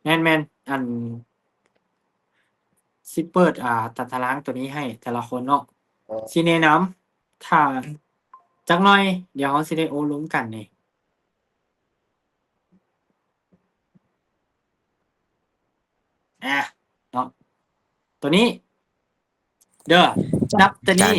แม่นแม่นอันสิเปิดตัดตารางตัวนี้ให้แต่ละคนเนาะอ๋อสิแนะนำถ้าจักหน่อยเดี๋ยวเราสิได้โอ้ล้มกันนี่อาเนาะตัวนี้เด้อนับแต่นี้ จาน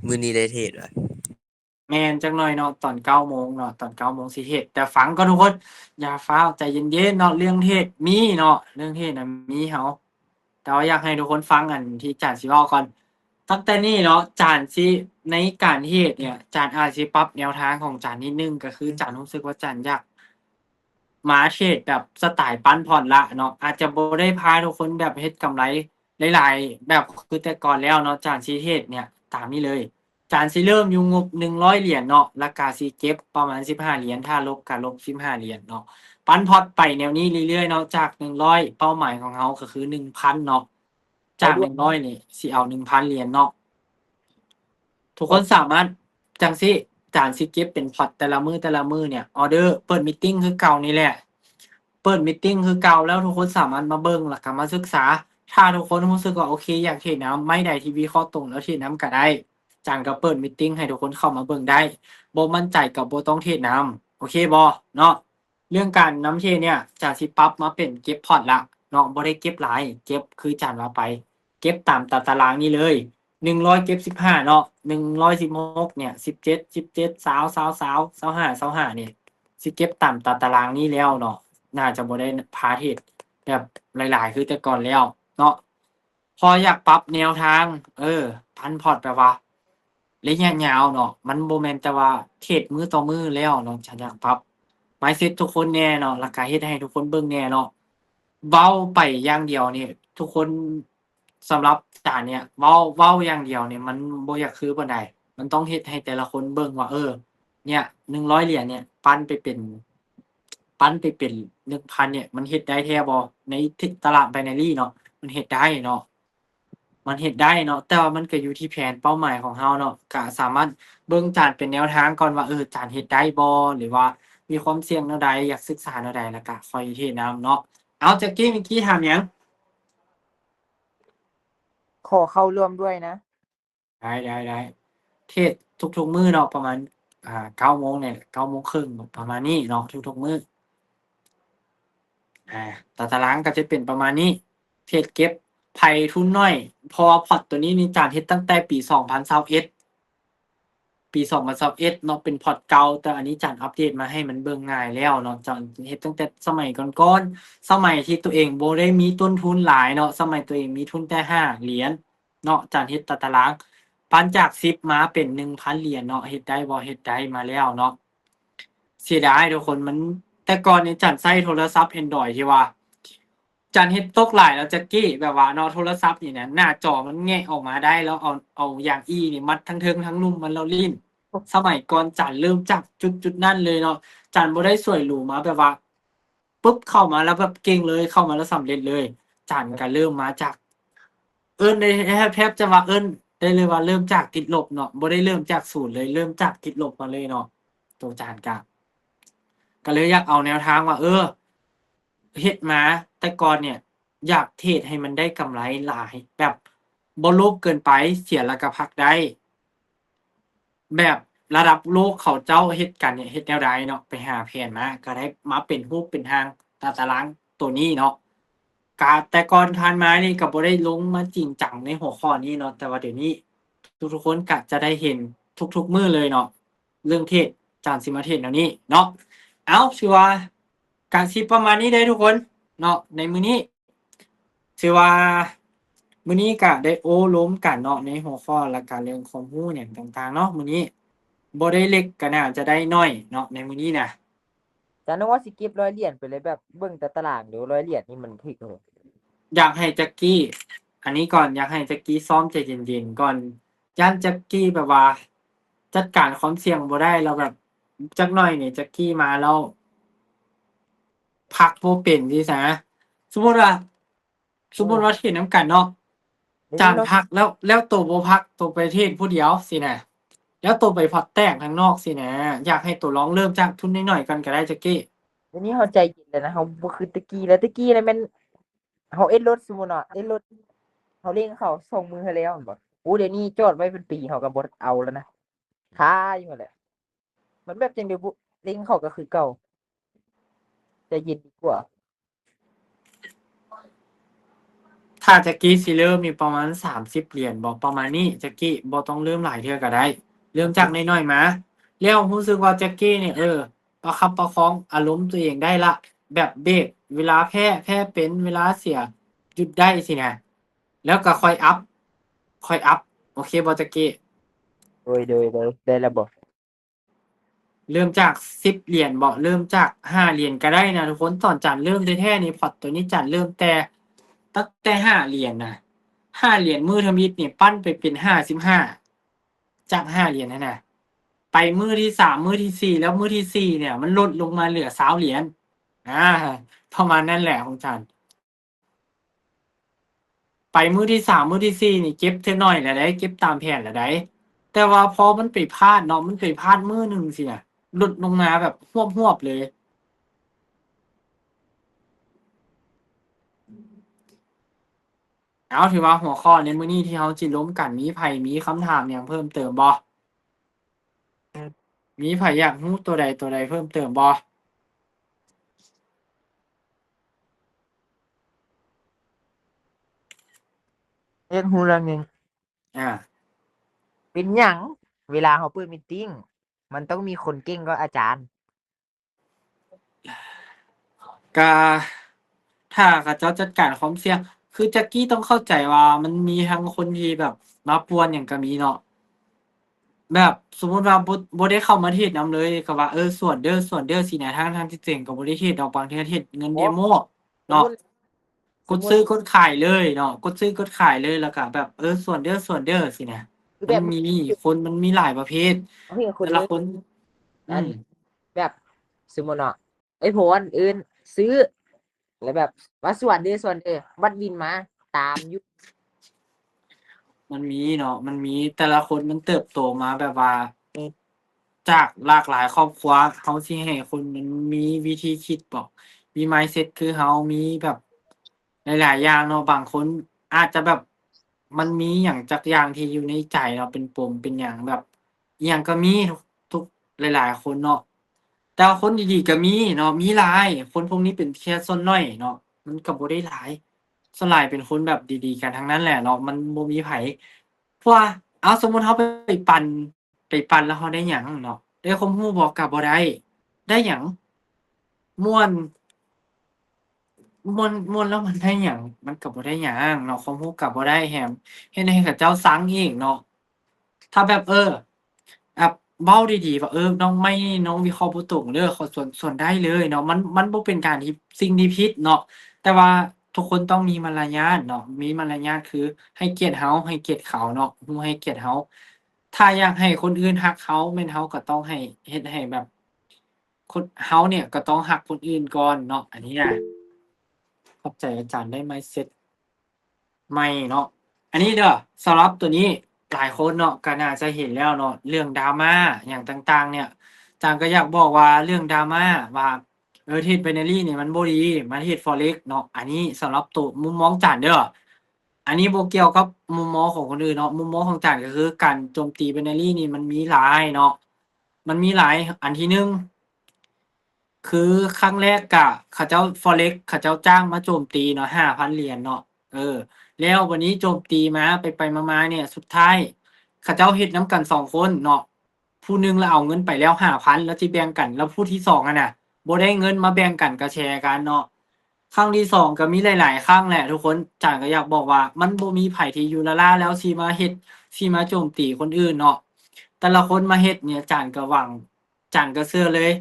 มื้อนี้ได้เทศเหรอแม่นจักหน่อยเนาะตอน9โมงเนาะตอน9โมงสิเฮ็ดแต่ฟังก่อนทุกคนอย่าฟ้าวใจเย็นๆเนาะเรื่องเทศมีเนาะเรื่องเทศน่ะมีเราแต่ว่าอยากให้ทุกคนฟังอันที่จานสิเว้าก่อนตั้งแต่นี้เนาะจานสิในการเทศเนี่ยจานอาจสิปรับแนวทางของจานนิดหนึ่งก็คือจานรู้สึกว่าจานอยากมาเทรดแบบสไตล์ปันผ่อนแล้วเนาะอาจจะบ่ได้พาทุกคนแบบเฮ็ดกำไรหลายๆแบบคือแต่ก่อนแล้วเนาะจานสิเทศเนี่ยตามนี้เลย จานสิเริ่มอยู่งบ100 เหรียญเนาะแล้วก็สิเก็บประมาณ15 เหรียญถ้าลบก็ลบ15 เหรียญเนาะปันพอร์ตไปแนวนี้เรื่อยๆเนาะจาก100เป้าหมายของเราก็คือ1,000เนาะจากเอาด้วย100นี่สิเอา1,000 เหรียญเนาะทุกคนสามารถจั่งซี้จานสิเก็บเป็นพอร์ตแต่ละมื้อเนี่ยออร์เดอร์เปิดมีตติงคือเก่านี่แหละเปิดมีตติงคือเก่าแล้วทุกคนสามารถมาเบิ่งแล้วก็มาศึกษาถ้าทุกคนรู้สึกว่าโอเคอยากเทรดนำไม้ใดที่วิเคราะห์ตรงแล้วเทรดนำก็ได้ จานก็เปิดมีตติงให้ทุกคนเข้ามาเบิ่งได้บ่มั่นใจก็บ่ต้องเทรดนำโอเคบ่เนาะเรื่องการนำเทรดเนี่ยจานสิปรับมาเป็นเก็บพอร์ตแล้วเนาะบ่ได้เก็บหลายเก็บคือจานว่าไปเก็บตามตารางนี้เลย100เก็บ15เนาะ116เนี่ย17 17 20 20 25 25นี่สิเก็บตามตารางนี้แล้วเนาะน่าจะบ่ได้พาเทรดแบบหลายๆคือแต่ก่อนแล้วเนาะพออยากปรับแนวทางพันพอร์ตแบบว่า ระยะยาวเนาะมันบ่แม่นแต่ว่าเทรดมื้อต่อมื้อแล้วเนาะฉันอยากปรับ mindset ทุกคนแหน่เนาะแล้วก็เฮ็ดให้ทุกคนเบิ่งแหน่เนาะเว้าไปอย่างเดียวนี่ทุกคนสำหรับจานเนี่ยเว้าอย่างเดียวเนี่ยมันบ่อยากคือปานใดมันต้องเฮ็ดให้แต่ละคนเบิ่งว่าเนี่ย100 เหรียญเนี่ยปั้นไปเป็น1,000เนี่ยมันเฮ็ดได้แท้บ่ในตลาด binary เนาะมันเฮ็ดได้เนาะ มันเฮ็ดได้เนาะแต่ว่ามันก็อยู่ที่แผนเป้าหมายของเราเนาะก็สามารถเบิ่งจานเป็นแนวทางก่อนว่าจานเฮ็ดได้บ่หรือว่ามีความเสี่ยงแนวใดอยากศึกษาแนวใดแล้วก็ค่อยเทรดนำเนาะอ้าวจักกี้เมื่อกี้ถามหยังขอเข้าร่วมด้วยนะได้ๆๆเทรดทุกๆมื้อเนาะประมาณ9โมงเนี่ย9โมงครึ่งประมาณนี้เนาะทุกๆมื้ออาตารางก็จะเป็นประมาณนี้เทรดเก็บไผทุนน้อยเพราะว่าพอร์ตตัวนี้นี่จานเฮ็ดตั้งแต่ปี2021 ปี2021เอ็ดเนาะเป็นพอร์ตเก่าแต่อันนี้จันอัปเดตมาให้มันเบิ่งง่ายแล้วเนาะจันเฮ็ดตั้งแต่สมัยก่อนๆสมัยที่ตัวเองบ่ได้มีต้นทุนหลายเนาะสมัยตัวเองมีทุนแค่5 เหรียญเนาะจันเฮ็ดตารางปันจาก10มาเป็น1,000 เหรียญเนาะเฮ็ดได้บ่เฮ็ดได้มาแล้วเนาะเสียดายทุกคนมันแต่ก่อนนี่จันใช้โทรศัพท์ Android ที่ว่าจันเฮ็ดตกหลายแล้วจักกี้แบบว่าเนาะโทรศัพท์นี่นะหน้าจอมันแงะออกมาได้แล้วเอาอย่างอี้นี่มัดทั้งเทิงทั้งลุ่มมันแล้วลิ้น สมัยก่อนจันเริ่มจากจุดๆนั้นเลยเนาะจันบ่ได้สวยหรูมาแบบว่าปุ๊บเข้ามาแล้วแบบเก่งเลยเข้ามาแล้วสำเร็จเลยจันก็เริ่มมาจากเอิ้นได้แทบจะว่าเอิ้นได้เลยว่าเริ่มจากติดลบเนาะบ่ได้เริ่มจากศูนย์เลยเริ่มจากติดลบมาเลยเนาะตัวจันก็เลยอยากเอาแนวทางว่าเฮ็ดมาแต่ก่อนเนี่ยอยากเทรดให้มันได้กำไรหลายแบบบ่โลภเกินไปเสียแล้วก็พักได้ แบบระดับโลกเขาเจ้าเฮ็ดกันเนี่ยเฮ็ดแนวใดเนาะไปหาแผนมาก็ได้มาเป็นรูปเป็นร่างตารางตัวนี้เนาะก็แต่ก่อนผ่านมานี่ก็บ่ได้ลงมาจริงจังในหัวข้อนี้เนาะแต่ว่าเดี๋ยวนี้ทุกๆคนก็จะได้เห็นทุกๆมื้อเลยเนาะเรื่องเทศน์อาจารย์สิมาเทศน์แนวนี้เนาะอ้าวถือว่าก็สิประมาณนี้เด้อทุกคนเนาะในมื้อนี้ถือว่ามื้อนี้ก็ได้โอ้ล้มกันเนาะในหัวข้อและก็เรื่องความรู้หยังต่างๆเนาะมื้อนี้ บ่ได้เล็กก็น่าจะได้น้อยเนาะในมื้อนี้น่ะจะนึกว่าสิเก็บ100 เหรียญไปเลยแบบเบิ่งแต่ตารางเดี๋ยว100 เหรียญนี่มันถึกโหอยากให้จักกี้อันนี้ก่อนอยากให้จักกี้ซ้อมใจเย็นๆก่อนย้านจักกี้แบบว่าจัดการความเสี่ยงบ่ได้แล้วแบบจักหน่อยนี่จักกี้มาแล้วพักบ่เป็นจังซี้นะสมมุติว่าสมมุติว่าเทรดนำกันเนาะจานเดี๋ยวนี้เราพักแล้วโตบ่พักโตไปเทรดผู้เดียวสินะแล้วโตไปพอร์ตแตกข้างนอกสินะอยากให้โตลองเริ่มจากทุนน้อยๆก่อนก็ได้จักกี้ เดี๋ยวนี้เขาใจเย็นแล้วนะเขาบ่คือตะกี้แล้วตะกี้แล้วแม่นเขาเอ็ดรถสมมุติเนาะเอ็ดรถเขาเร่งเขาส่งมือให้แล้วแม่นบ่โอ้เดี๋ยวนี้จอดไว้เป็นปีเขาก็บ่เอาแล้วนะท้าอยู่นั่นแหละมันแบบจังได๋บุเร่งเขาก็คือเก่าใจเย็นดีกว่า ถ้าแจ็กกี้สิเริ่มนี่ประมาณ30 เหรียญบ่ประมาณนี้แจ็กกี้บ่ต้องเริ่มหลายเทื่อก็ได้ เริ่มจากน้อยๆมาแล้วรู้สึกว่าแจ็กกี้เนี่ยประคับประคองอารมณ์ตัวเองได้ละแบบเบรกเวลาแพ้เป็นเวลาเสียหยุดได้สินะแล้วก็ค่อยอัพโอเคบ่แจ็กกี้ โดยได้แล้วบ่ เริ่มจาก10 เหรียญบ่เริ่มจาก5 เหรียญก็ได้นะทุกคนตอนจันเริ่มแท้ๆนี่พอร์ตตัวนี้จันเริ่มแต่ตั้งแต่5 เหรียญนะ5 เหรียญมื้อทำอิฐนี่ปั้นไปเป็น55จาก5 เหรียญนั่นน่ะไปมื้อที่3มื้อที่4แล้วมื้อที่4เนี่ยมันลดลงมาเหลือ20 เหรียญอาประมาณนั้นแหละของจันไปมื้อที่3มื้อที่4นี่เก็บเทื่อน้อยแล้วได้เก็บตามแผนแล้วได้แต่ว่าพอมันไปพลาดเนาะมันไปพลาดมื้อหนึ่งสิน่ะหลุดลงมาแบบฮวบๆเลย เอาถือว่าหัวข้อในมื้อนี้ที่เราจิล้มกันมีไผมีคำถามหยังเพิ่มเติมบ่มีไผอยากรู้ตัวใดเพิ่มเติมบ่เรื่องฮู้เรื่องหนึงอา เป็นหยังเวลาเขาเปิดมีตติงมันต้องมีคนเก่งกว่าอาจารย์ ก็ถ้าเขาเจ้าจัดการความเสี่ยงคือจักกี้ต้องเข้าใจว่ามันมีทั้งคนที่แบบมาป่วนหยังก็มีเนาะแบบสมมุติว่าบ่ได้เข้ามาเทศนำเลยก็ว่าสวดเด้อสินะทั้งที่ตัวเองก็บ่ได้เทศดอกบางเทื่อเทศเงิน โอ้ demo สม เนาะ มุติสกดมมุติซื้อกดขายเลยเนาะกดซื้อกดขายเลยแล้วก็แบบส่วนเด้อสินะคือแบบมันมีคนมันมีหลายประเภทเฮ้ยคนเลยแต่ละคนอือันม แบบสมมุติเนาะไอ้โพนอื่นซื้อแล้วแบบว่าส่วนเด้อวัดวินมาตามอยู่มันมีเนาะมันมีแต่ละคนมันเติบโตมาแบบว่าจากหลากหลายครอบครัวเขาสิให้คนมันมีวิธีคิดบ่มี mindset คือเรามีแบบหลายๆอย่างเนาะบางคนอาจจะแบบมันมีหยังจักอย่างที่อยู่ในใจเนาะเป็นปมเป็นหยังแบบอิหยังก็มีทุกหลายๆคนเนาะแต่ว่าคนดีๆก็มีเนาะมีหลายคนพวกนี้เป็นแค่ส่วนน้อยเนาะมันก็บ่ได้หลายส่วนหลายเป็นคนแบบดีๆกันทั้งนั้นแหละเนาะมันบ่มีไผ เพราะว่าอ้าวสมมุติเราไปปั่นแล้วเราได้หยังเนาะได้ความรู้บ่ก็บ่ได้ได้หยังม่วนม่วนแล้วมันได้หยังมันก็บ่ได้หยังเนาะความรู้ก็บ่ได้แถมเฮ็ดให้เขาเจ้าซังอีกเนาะถ้าแบบแบบเว้าดีๆว่าน้องไม่น้องวิเคราะห์บ่ตรงเด้อขอส่วนได้เลยเนาะมันบ่เป็นการที่สิ่งที่ผิดเนาะแต่ว่าทุกคนต้องมีมารยาทเนาะมีมารยาทคือให้เกียรติเราให้เกียรติเขาเนาะรู้ให้เกียรติเรา ถ้าอยากให้คนอื่นรักเราแม่นเราก็ต้องให้เฮ็ดให้แบบคนเราเนี่ยก็ต้องรักคนอื่นก่อนเนาะอันนี้นะเข้าใจอาจารย์ได้ mindset ใหม่เนาะอันนี้เด้อสำหรับตัวนี้หลายคนเนาะก็น่าจะเห็นแล้วเนาะเรื่อง drama หยังต่างๆเนี่ยอาจารย์ก็อยากบอกว่าเรื่อง drama ว่าเทรด binary นี่มันบ่ดีมาเทรด forex เนาะอันนี้สำหรับตัวมุมมองอาจารย์เด้ออันนี้บ่เกี่ยวกับมุมมองของคนอื่นเนาะมุมมองของอาจารย์ก็คือการโจมตี binary นี่มันมีหลายเนาะมันมีหลายอันที่หนึ่ง คือครั้งแรกกะเขาเจ้า Forex เขาเจ้าจ้างมาโจมตีเนาะ5,000 เหรียญเนาะแล้ววันนี้โจมตีมาไปๆมาๆเนี่ยสุดท้ายเขาเจ้าเฮ็ดนำกัน2คนเนาะผู้หนึ่งแล้วเอาเงินไปแล้ว5,000แล้วสิแบ่งกันแล้วผู้ที่2อะน่ะบ่ได้เงินมาแบ่งกันก็แชร์กันเนาะครั้งที่2ก็มีหลายๆครั้งแหละทุกคนอาจารย์ก็อยากบอกว่ามันบ่มีไผที่อยู่ละล่าแล้วสิมาโจมตีคนอื่นเนาะแต่ละคนมาเฮ็ดเนี่ยอาจารย์ก็หวังอาจารย์ก็เชื่อเลย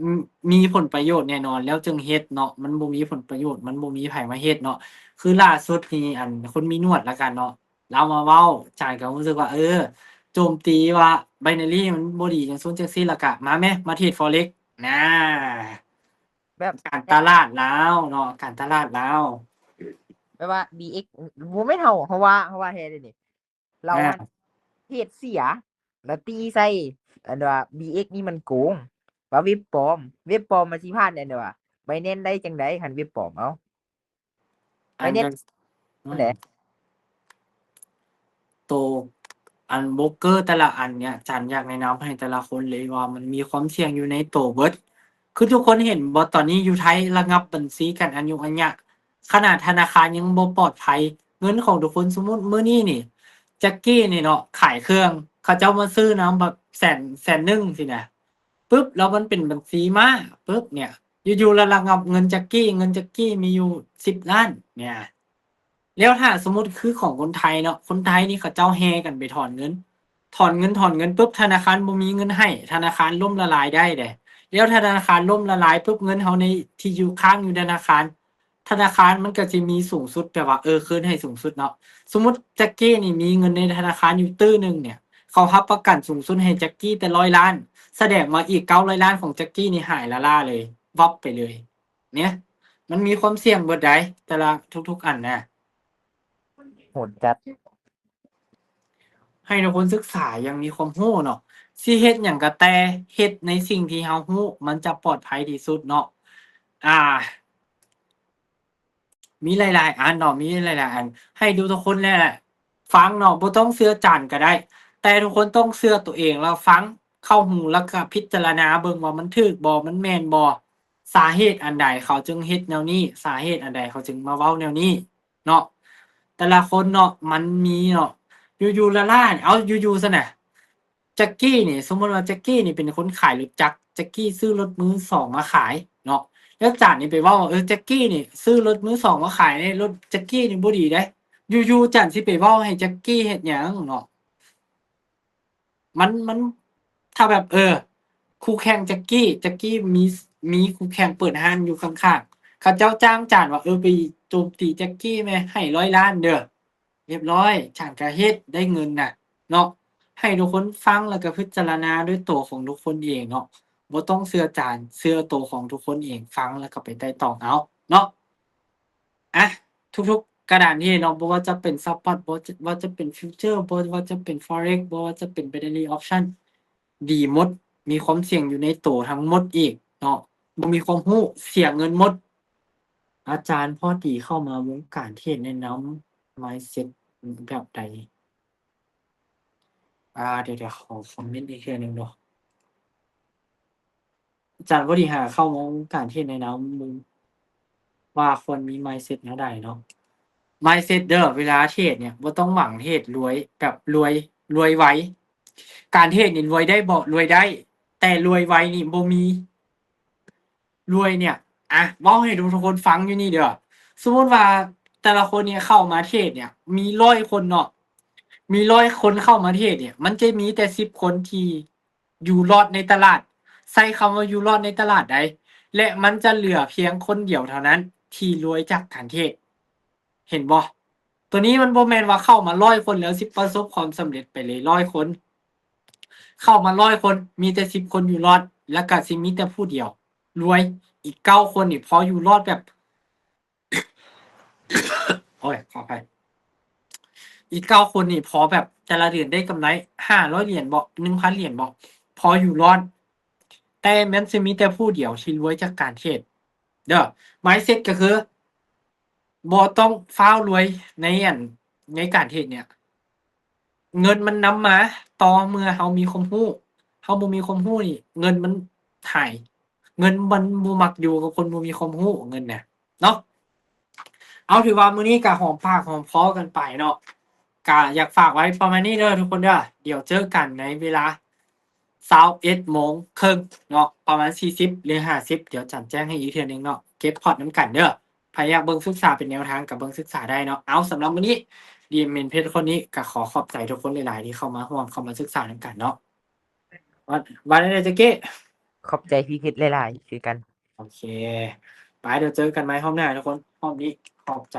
อืมมีผลประโยชน์แน่นอนแล้วจึงเฮ็ดเนาะมันบ่มีผลประโยชน์มันบ่มีไผมาเฮ็ดเนาะคือล่าสุดนี่คนมีหนวดแล้วกันเนาะเลามาเว้าจ่ายก็รู้สึกว่าโจมตีว่า binary มันบ่ดีจังซั้นจังซี้แล้วก็มาแหมมาเทรด Forex น่ะแบบการตลาดลาวเนาะการตลาดลาวแบบว่า BX บ่แม่นเฮาเพราะว่าเฮ็ดได้นี่เราอาเฮ็ดเสียแล้วตีใส่อันว่า BX นี่มันโกง ว่าเว็บปลอมมันสิผ่านได้เด้อว่ะใบแนนได้จังได๋คันเว็บปลอมเอ้า อัน Binance นั้นอื มัน ม แหละ ตัวอันโบรกเกอร์แต่ละอันเนี่ยอาจารย์อยากแนะนำให้แต่ละคนเลยว่ามันมีความเสี่ยงอยู่ในตัวเบิด คือทุกคนเห็นบ่ตอนนี้อยู่ไทยระงับบัญชีกันอันยุงอันยะขนาดธนาคารยังบ่ปลอดภัย เงินของทุกคนสมมุติมื้อนี้นี่แจ็กกี้นี่เนาะขายเครื่อง เขาเจ้ามาซื้อน้ำแบบ100,000สินะปึ๊บแล้วมันเป็นบัญชีม้าปึ๊บเนี่ย อยู่ๆแล้วระงับเงินแจ็กกี้มีอยู่10,000,000เนี่ยแล้วถ้าสมมุติคือของคนไทยเนาะคนไทยนี่เขาเจ้าแห่กันไปถอนเงินปุ๊บธนาคารบ่มีเงินให้ ธนาคารล่มละลายได้เดะ แล้วธนาคารล่มละลายปุ๊บเงินเราในที่อยู่ค้างอยู่ธนาคาร ธนาคารมันก็สิมีสูงสุดแบบว่าคืนให้สูงสุดเนาะสมมุติแจ็กกี้นี่มีเงินในธนาคารอยู่ตื้อหนึ่งเนี่ย เขารับประกันสูงสุดให้แจ็กกี้แต่100,000,000แสดงว่าอีก900,000,000ของแจ็กกี้นี่หายละล่าเลยวับไปเลย เนี่ย มันมีความเสี่ยงเบิดใดแต่ละทุกๆอันน่ะ โหดจัด ให้ทุกคนศึกษาอย่างมีความรู้เนาะสิเฮ็ดหยังก็แต่เฮ็ดในสิ่งที่เรารู้มันจะปลอดภัยที่สุดเนาะอ่า มีหลายๆอันเนาะมีหลายๆอัน ให้ดูทุกคนแหละฟังเนาะบ่ต้องเชื่ออาจารย์ก็ได้ แต่ทุกคนต้องเชื่อตัวเองแล้วฟังเข้าหูแล้วก็พิจารณาเบิ่งว่ามันถูกบ่มันแม่นบ่สาเหตุอันใดเขาจึงเฮ็ดแนวนี้ สาเหตุอันใดเขาจึงมาเว้าแนวนี้เนาะแต่ละคนเนาะมันมีเนาะอยู่ๆล่าๆเอาอยู่ๆซะน่ะแจ็กกี้นี่สมมุติว่าแจ็กกี้นี่เป็นคนขายรถจักรแจ็กกี้ซื้อรถมือสองมาขายเนาะ แล้วอาจารย์นี่ไปเว้าว่าแจ็กกี้นี่ซื้อรถมือสองมาขายในรถแจ็กกี้นี่บ่ดีเดะอยู่ๆอาจารย์สิไปเว้าให้แจ็กกี้เฮ็ดหยังเนาะมันถ้าแบบคู่แข่งแจ็กกี้มีคู่แข่งเปิดร้านอยู่ข้างๆเขาเจ้าจ้างอาจารย์ว่าไปโจมตีแจ็กกี้แหมให้100,000,000เด้อเรียบร้อยอาจารย์ก็เฮ็ดได้เงินน่ะเนาะให้ทุกคนฟังแล้วก็พิจารณาด้วยตัวของทุกคนเองเนาะ บ่ต้องเชื่ออาจารย์เชื่อตัวของทุกคนเองฟังแล้วก็ไปไต่ตองเอาเนาะอะทุกๆกระดานที่เนาะบ่ว่าจะเป็นซัปพอร์ตบ่ว่าจะเป็นฟิวเจอร์บ่ว่าจะเป็น Forex บ่ว่าจะเป็น Binary Option ดีหมดมีความเสี่ยงอยู่ในตัวทั้งหมดอีกเนาะบ่มีความรู้เสียเงินหมดอาจารย์พอดีเข้ามาวงการเทรดแนะนำ mindset แบบใดเดี๋ยวๆขอคอมเมนต์อีกเทื่อหนึ่งเนาะ อาจารย์บ่ได้หาเข้าวงการเทรดแนะนำว่าควรมี mindset แนวใดเนาะ mindset เด้อเวลาเทรดเนี่ยบ่ต้องหวังเทรดรวยแบบรวยไวการเทรดนี่รวยได้บ่รวยได้ แต่รวยไวนี่บ่มี รวยเนี่ยเว้าให้ทุกคนฟังอยู่นี่เด้อสมมุติว่าแต่ละคนเนี่ยเข้ามาเทรดเนี่ยมี100คนเนาะมี100คนเข้ามาเทรดเนี่ยมันจะมีแต่10คนที่อยู่รอดในตลาดใช้คำว่าอยู่รอดในตลาดได้และมันจะเหลือเพียงคนเดียวเท่านั้นที่รวยจากการเทรดเห็นบ่ตัวนี้มันบ่แม่นว่าเข้ามา100คนแล้วสิประสบความสำเร็จไปเลย100คนเข้ามา100คนมีแต่10คนอยู่รอดแล้วก็สิมีแต่ผู้เดียวรวยอีก9คนนี่พออยู่รอดแบบ โอ๊ยขออภัยอีก9คนนี่พอแบบแต่ละเดือนได้กำไร500เหรียญบ่ 1,000 เหรียญบ่พออยู่รอดแต่มันสิมีแต่ผู้เดียวที่รวยจากการเทรดเด้อ mindset ก็คือบ่ต้องฟ้าวรวยในการเทรดเนี่ยเงินมันนำมาต่อเมื่อเรามีความรู้เราบ่มีความรู้นี่เงินมันหายเงินมันบ่มักอยู่กับคนบ่มีความรู้เงินน่ะเนาะ เอาถือว่ามื้อนี้ก็หอมปากหอมคอกันไปเนาะก็อยากฝากไว้ประมาณนี้เด้อทุกคนเด้อเดี๋ยวเจอกันในเวลา21:30เนาะประมาณ40หรือ50เดี๋ยวจัดแจ้งให้อีกเทื่อหนึ่งเนาะเก็บพอร์ตนำกันเด้อใครอยากเบิ่งศึกษาเป็นแนวทางก็เบิ่งศึกษาได้เนาะเอาสำหรับมื้อนี้ DMM เพชรคนนี้ก็ขอขอบใจทุกคนหลายๆที่เข้ามาร่วมเข้ามาศึกษานำกันเนาะว่าจั่งใดจ๊ะเก้ ขอบใจพี่เพชรหลายๆคือกัน โอเคไปเดี๋ยวเจอกันใหม่รอบหน้าทุกคนรอบนี้ขอบใจ